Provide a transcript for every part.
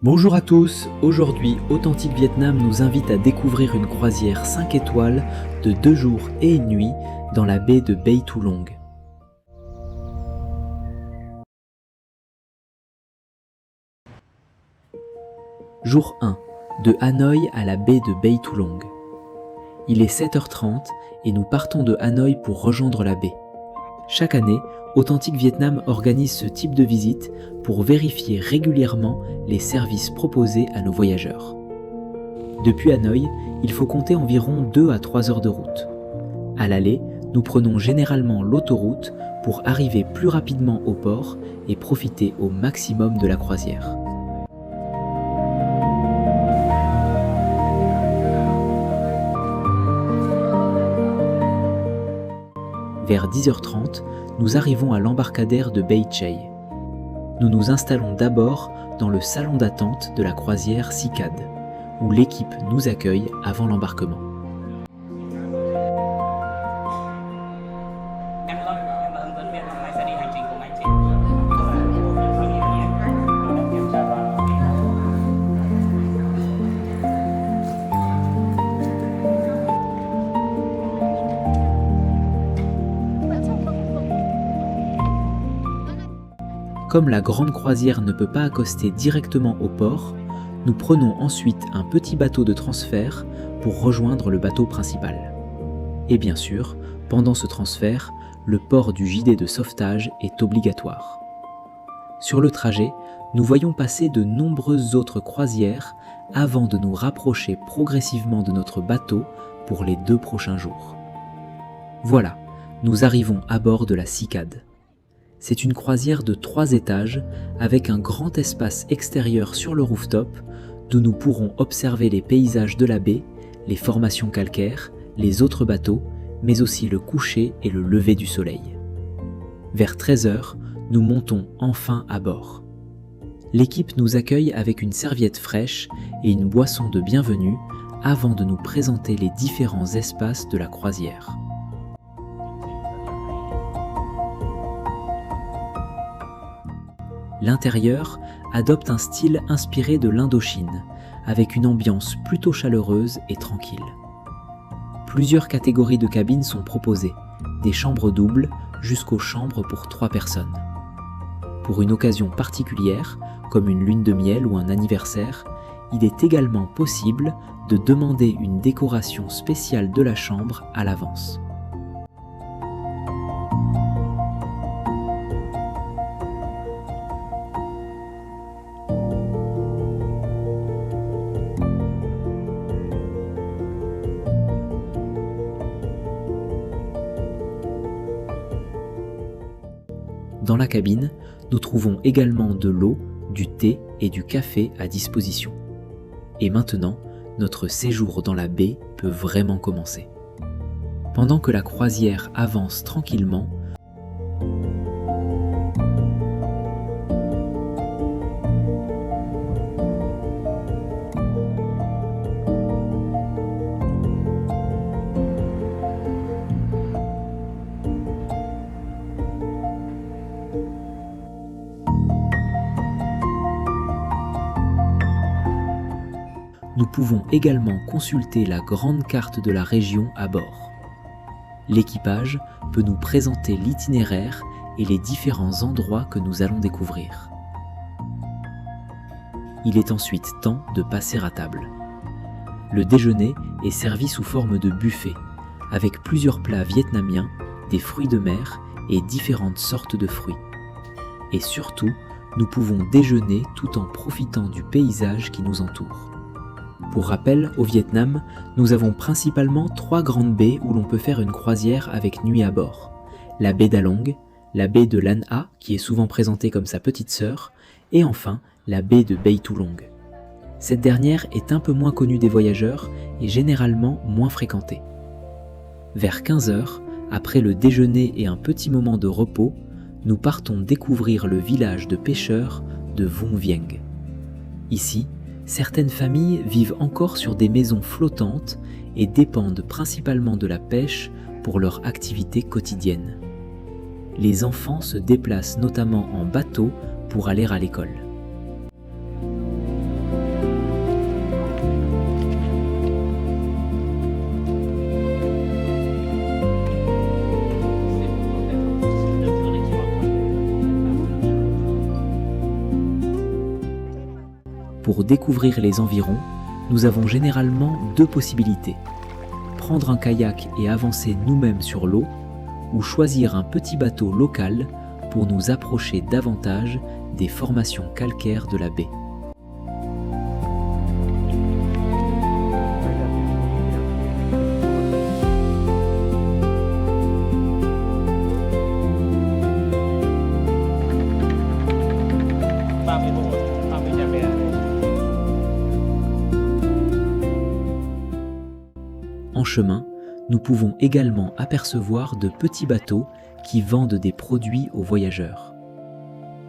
Bonjour à tous, aujourd'hui Authentique Vietnam nous invite à découvrir une croisière 5 étoiles de 2 jours et une nuit dans la baie de Bay Thu Long. Jour 1, de Hanoï à la baie de Bay Thu Long. Il est 7h30 et nous partons de Hanoï pour rejoindre la baie. Chaque année, Authentique Vietnam organise ce type de visite pour vérifier régulièrement les services proposés à nos voyageurs. Depuis Hanoï, il faut compter environ 2 à 3 heures de route. À l'aller, nous prenons généralement l'autoroute pour arriver plus rapidement au port et profiter au maximum de la croisière. Vers 10h30, nous arrivons à l'embarcadère de Bay Chai. Nous nous installons d'abord dans le salon d'attente de la croisière CICAD, où l'équipe nous accueille avant l'embarquement. Comme la grande croisière ne peut pas accoster directement au port, nous prenons ensuite un petit bateau de transfert pour rejoindre le bateau principal. Et bien sûr, pendant ce transfert, le port du gilet de sauvetage est obligatoire. Sur le trajet, nous voyons passer de nombreuses autres croisières avant de nous rapprocher progressivement de notre bateau pour les 2 prochains jours. Voilà, nous arrivons à bord de la CICAD. C'est une croisière de 3 étages avec un grand espace extérieur sur le rooftop d'où nous pourrons observer les paysages de la baie, les formations calcaires, les autres bateaux, mais aussi le coucher et le lever du soleil. Vers 13h, nous montons enfin à bord. L'équipe nous accueille avec une serviette fraîche et une boisson de bienvenue avant de nous présenter les différents espaces de la croisière. L'intérieur adopte un style inspiré de l'Indochine, avec une ambiance plutôt chaleureuse et tranquille. Plusieurs catégories de cabines sont proposées, des chambres doubles jusqu'aux chambres pour 3 personnes. Pour une occasion particulière, comme une lune de miel ou un anniversaire, il est également possible de demander une décoration spéciale de la chambre à l'avance. Dans la cabine, nous trouvons également de l'eau, du thé et du café à disposition. Et maintenant, notre séjour dans la baie peut vraiment commencer. Pendant que la croisière avance tranquillement, nous pouvons également consulter la grande carte de la région à bord. L'équipage peut nous présenter l'itinéraire et les différents endroits que nous allons découvrir. Il est ensuite temps de passer à table. Le déjeuner est servi sous forme de buffet, avec plusieurs plats vietnamiens, des fruits de mer et différentes sortes de fruits. Et surtout, nous pouvons déjeuner tout en profitant du paysage qui nous entoure. Pour rappel, au Vietnam, nous avons principalement 3 grandes baies où l'on peut faire une croisière avec nuit à bord. La baie d'A Long, la baie de Lan Ha, qui est souvent présentée comme sa petite sœur, et enfin la baie de Bay Thu Long. Cette dernière est un peu moins connue des voyageurs et généralement moins fréquentée. Vers 15h, après le déjeuner et un petit moment de repos, nous partons découvrir le village de pêcheurs de Vung Vieng. Ici, Certaines familles vivent encore sur des maisons flottantes et dépendent principalement de la pêche pour leur activité quotidienne. Les enfants se déplacent notamment en bateau pour aller à l'école. Pour découvrir les environs, nous avons généralement deux possibilités. Prendre un kayak et avancer nous-mêmes sur l'eau, ou choisir un petit bateau local pour nous approcher davantage des formations calcaires de la baie. En chemin, nous pouvons également apercevoir de petits bateaux qui vendent des produits aux voyageurs.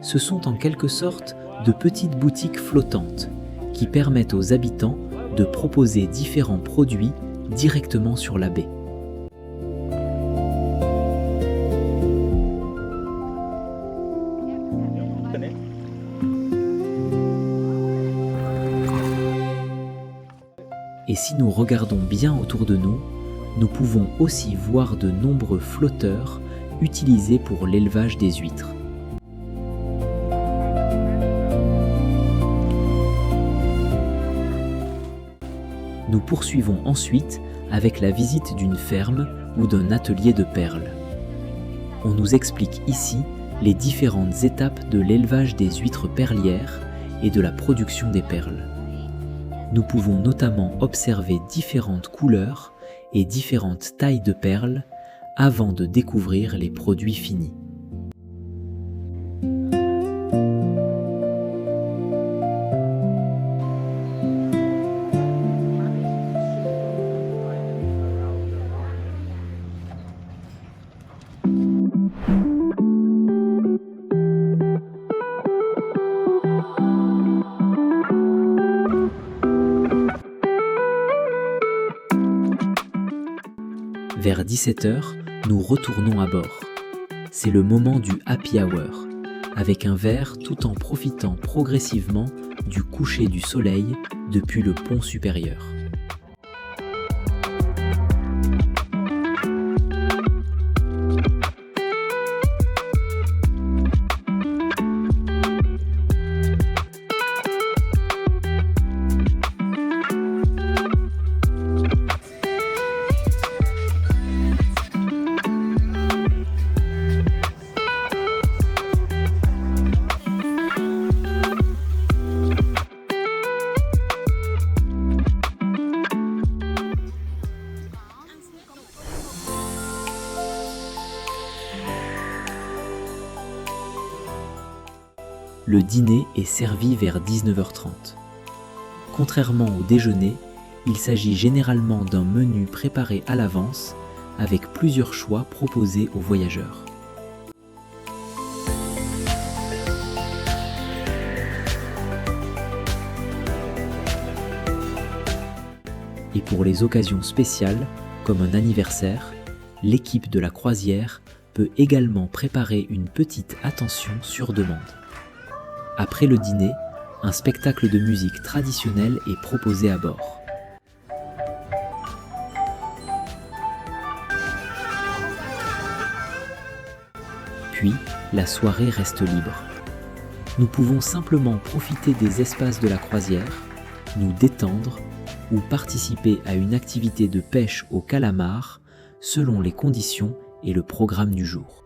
Ce sont en quelque sorte de petites boutiques flottantes qui permettent aux habitants de proposer différents produits directement sur la baie. Et si nous regardons bien autour de nous, nous pouvons aussi voir de nombreux flotteurs utilisés pour l'élevage des huîtres. Nous poursuivons ensuite avec la visite d'une ferme ou d'un atelier de perles. On nous explique ici les différentes étapes de l'élevage des huîtres perlières et de la production des perles. Nous pouvons notamment observer différentes couleurs et différentes tailles de perles avant de découvrir les produits finis. Vers 17h, nous retournons à bord. C'est le moment du happy hour, avec un verre tout en profitant progressivement du coucher du soleil depuis le pont supérieur. Le dîner est servi vers 19h30. Contrairement au déjeuner, il s'agit généralement d'un menu préparé à l'avance avec plusieurs choix proposés aux voyageurs. Et pour les occasions spéciales, comme un anniversaire, l'équipe de la croisière peut également préparer une petite attention sur demande. Après le dîner, un spectacle de musique traditionnelle est proposé à bord. Puis, la soirée reste libre. Nous pouvons simplement profiter des espaces de la croisière, nous détendre ou participer à une activité de pêche au calamar selon les conditions et le programme du jour.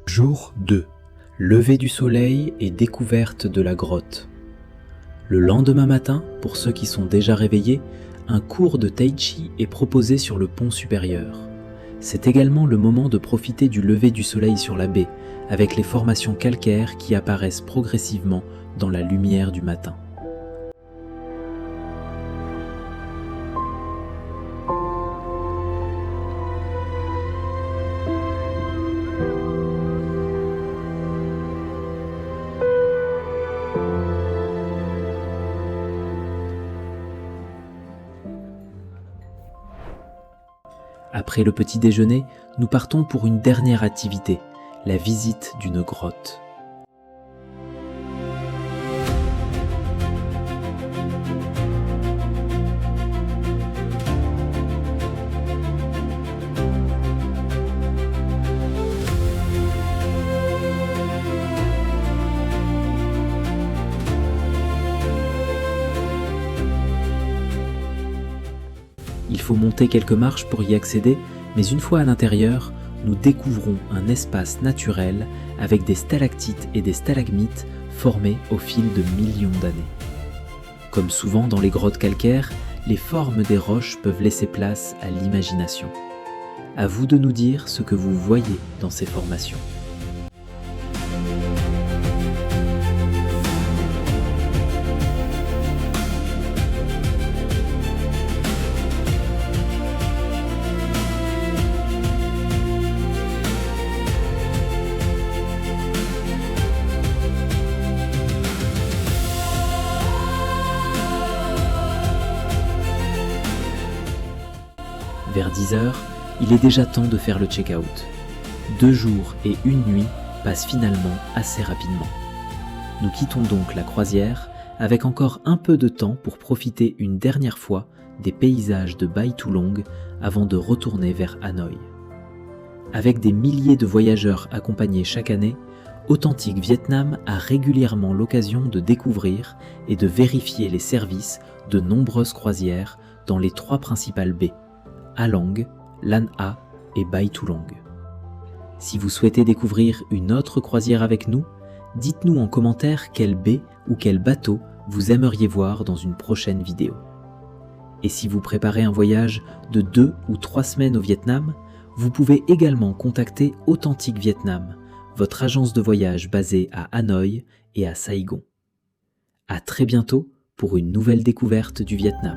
Jour 2. Lever du soleil et découverte de la grotte. Le lendemain matin, pour ceux qui sont déjà réveillés, un cours de tai chi est proposé sur le pont supérieur. C'est également le moment de profiter du lever du soleil sur la baie, avec les formations calcaires qui apparaissent progressivement dans la lumière du matin. Après le petit déjeuner, nous partons pour une dernière activité, la visite d'une grotte. Il faut monter quelques marches pour y accéder, mais une fois à l'intérieur, nous découvrons un espace naturel avec des stalactites et des stalagmites formés au fil de millions d'années. Comme souvent dans les grottes calcaires, les formes des roches peuvent laisser place à l'imagination. À vous de nous dire ce que vous voyez dans ces formations. Vers 10 heures, il est déjà temps de faire le check-out. 2 jours et 1 nuit passent finalement assez rapidement. Nous quittons donc la croisière avec encore un peu de temps pour profiter une dernière fois des paysages de Bai Tu Long avant de retourner vers Hanoï. Avec des milliers de voyageurs accompagnés chaque année, Authentique Vietnam a régulièrement l'occasion de découvrir et de vérifier les services de nombreuses croisières dans les 3 principales baies, Ha Long, Lan Ha et Bai Tu Long. Si vous souhaitez découvrir une autre croisière avec nous, dites-nous en commentaire quelle baie ou quel bateau vous aimeriez voir dans une prochaine vidéo. Et si vous préparez un voyage de 2 ou 3 semaines au Vietnam, vous pouvez également contacter Authentique Vietnam, votre agence de voyage basée à Hanoï et à Saigon. À très bientôt pour une nouvelle découverte du Vietnam.